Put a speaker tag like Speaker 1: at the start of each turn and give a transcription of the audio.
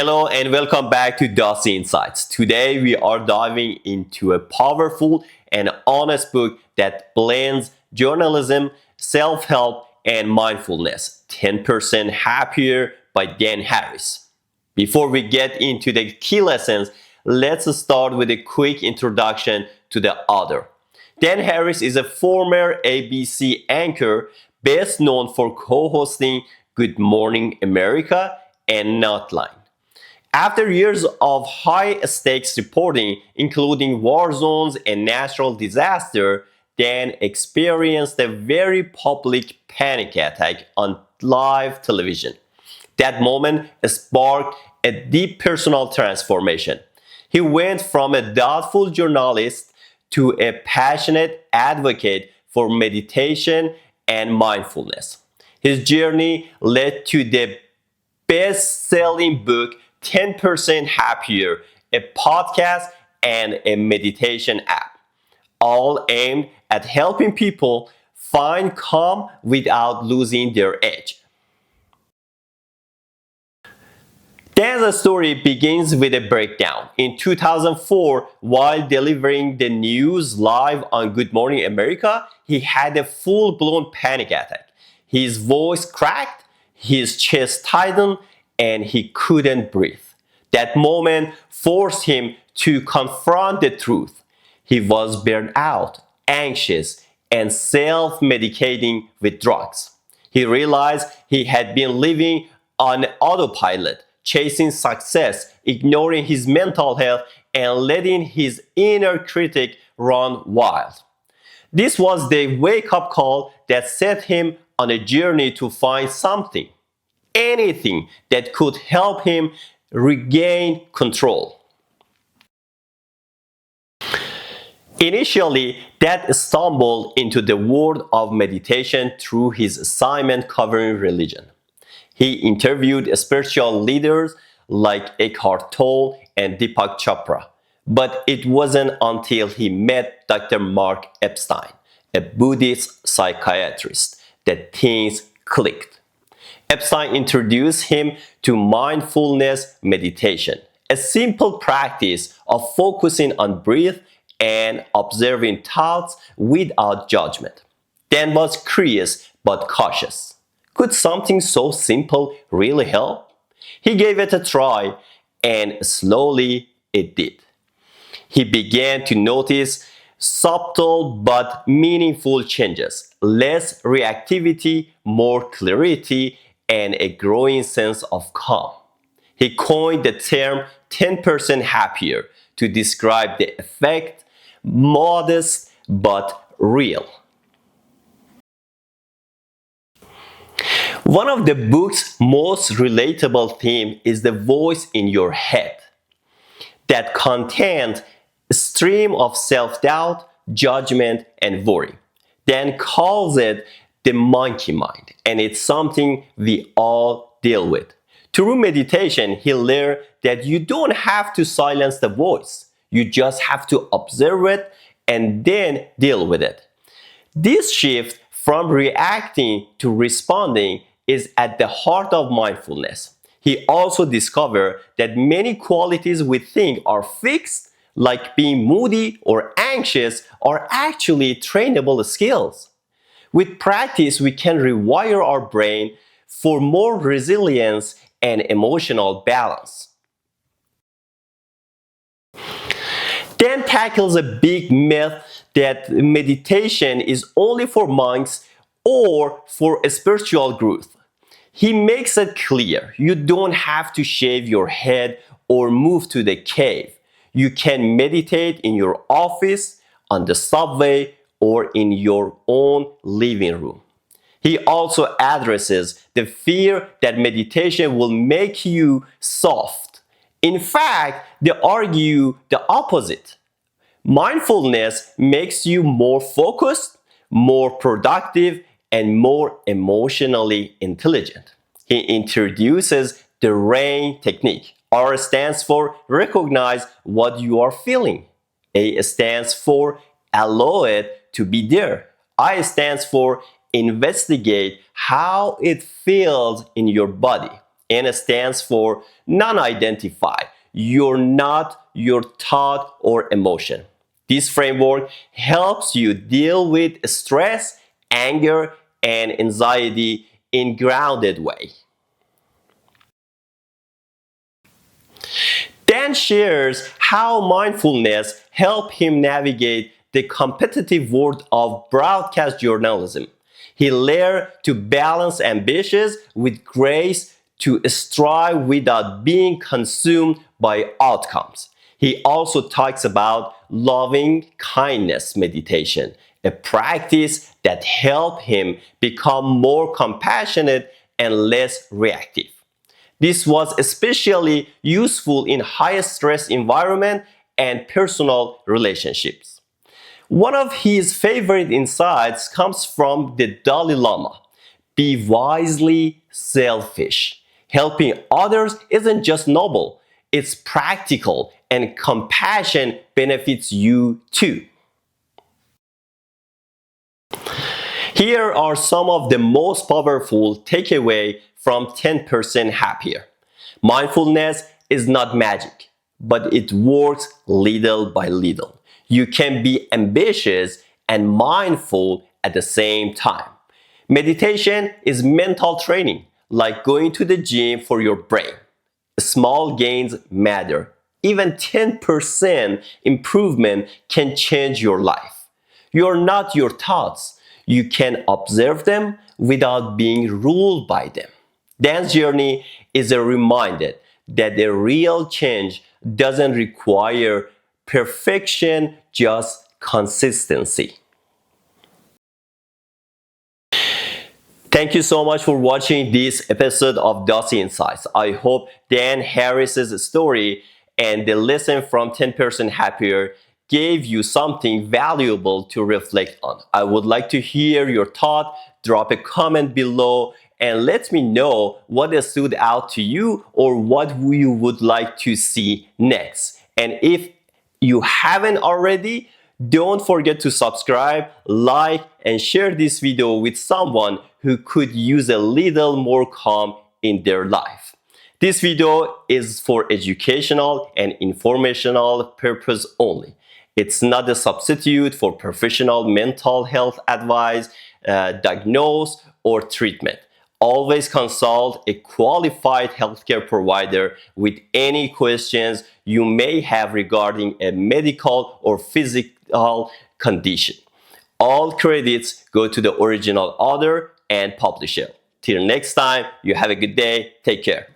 Speaker 1: Hello and welcome back to Dassi Insights. Today we are diving into a powerful and honest book that blends journalism, self-help, and mindfulness. 10% Happier by Dan Harris. Before we get into the key lessons, let's start with a quick introduction to the author. Dan Harris is a former ABC anchor, best known for co-hosting Good Morning America and Nightline. After years of high-stakes reporting, including war zones and natural disaster, Dan experienced a very public panic attack on live television. That moment sparked a deep personal transformation. He went from a doubtful journalist to a passionate advocate for meditation and mindfulness. His journey led to the best-selling book 10% Happier, a podcast, and a meditation app, all aimed at helping people find calm without losing their edge. Dan's story begins with a breakdown. In 2004, while delivering the news live on Good Morning America, he had a full-blown panic attack. His voice cracked, his chest tightened, and he couldn't breathe. That moment forced him to confront the truth. He was burned out, anxious, and self-medicating with drugs. He realized he had been living on autopilot, chasing success, ignoring his mental health, and letting his inner critic run wild. This was the wake-up call that set him on a journey to find something, anything that could help him regain control. Initially, Dad stumbled into the world of meditation through his assignment covering religion. He interviewed spiritual leaders like Eckhart Tolle and Deepak Chopra, but it wasn't until he met Dr. Mark Epstein, a Buddhist psychiatrist, that things clicked. Epstein introduced him to mindfulness meditation, a simple practice of focusing on breath and observing thoughts without judgment. Dan was curious but cautious. Could something so simple really help? He gave it a try, and slowly it did. He began to notice subtle but meaningful changes, less reactivity, more clarity, and a growing sense of calm. He coined the term 10% happier to describe the effect, modest but real. One of the book's most relatable themes is the voice in your head that contains a stream of self-doubt, judgment, and worry. Dan calls it the monkey mind, and it's something we all deal with. Through meditation, he learned that you don't have to silence the voice. You just have to observe it and then deal with it. This shift from reacting to responding is at the heart of mindfulness. He also discovered that many qualities we think are fixed, like being moody or anxious, are actually trainable skills. With practice, we can rewire our brain for more resilience and emotional balance. Dan tackles a big myth that meditation is only for monks or for spiritual growth. He makes it clear you don't have to shave your head or move to the cave. You can meditate in your office, on the subway, or in your own living room. He also addresses the fear that meditation will make you soft. In fact, they argue the opposite. Mindfulness makes you more focused, more productive, and more emotionally intelligent. He introduces the RAIN technique. R stands for recognize what you are feeling. A stands for allow it to be there. I stands for investigate how it feels in your body. N stands for non-identify. You're not your thought or emotion. This framework helps you deal with stress, anger, and anxiety in grounded way. Dan shares how mindfulness helped him navigate the competitive world of broadcast journalism. He learned to balance ambitions with grace, to strive without being consumed by outcomes. He also talks about loving kindness meditation, a practice that helped him become more compassionate and less reactive. This was especially useful in high stress environment and personal relationships. One of his favorite insights comes from the Dalai Lama. Be wisely selfish. Helping others isn't just noble, it's practical, and compassion benefits you too. Here are some of the most powerful takeaways from 10% Happier. Mindfulness is not magic, but it works little by little. You can be ambitious and mindful at the same time. Meditation is mental training, like going to the gym for your brain. Small gains matter. Even 10% improvement can change your life. You're not your thoughts. You can observe them without being ruled by them. Dan's journey is a reminder that the real change doesn't require perfection, just consistency. Thank you so much for watching this episode of Dassi Insights. I hope Dan Harris's story and the lesson from 10% Happier gave you something valuable to reflect on. I would like to hear your thought. Drop a comment below and let me know what stood out to you or what you would like to see next. And if you haven't already, don't forget to subscribe, like, and share this video with someone who could use a little more calm in their life. This video is for educational and informational purpose only. It's not a substitute for professional mental health advice, diagnosis, or treatment. Always consult a qualified healthcare provider with any questions you may have regarding a medical or physical condition. All credits go to the original author and publisher. Till next time, you have a good day. Take care.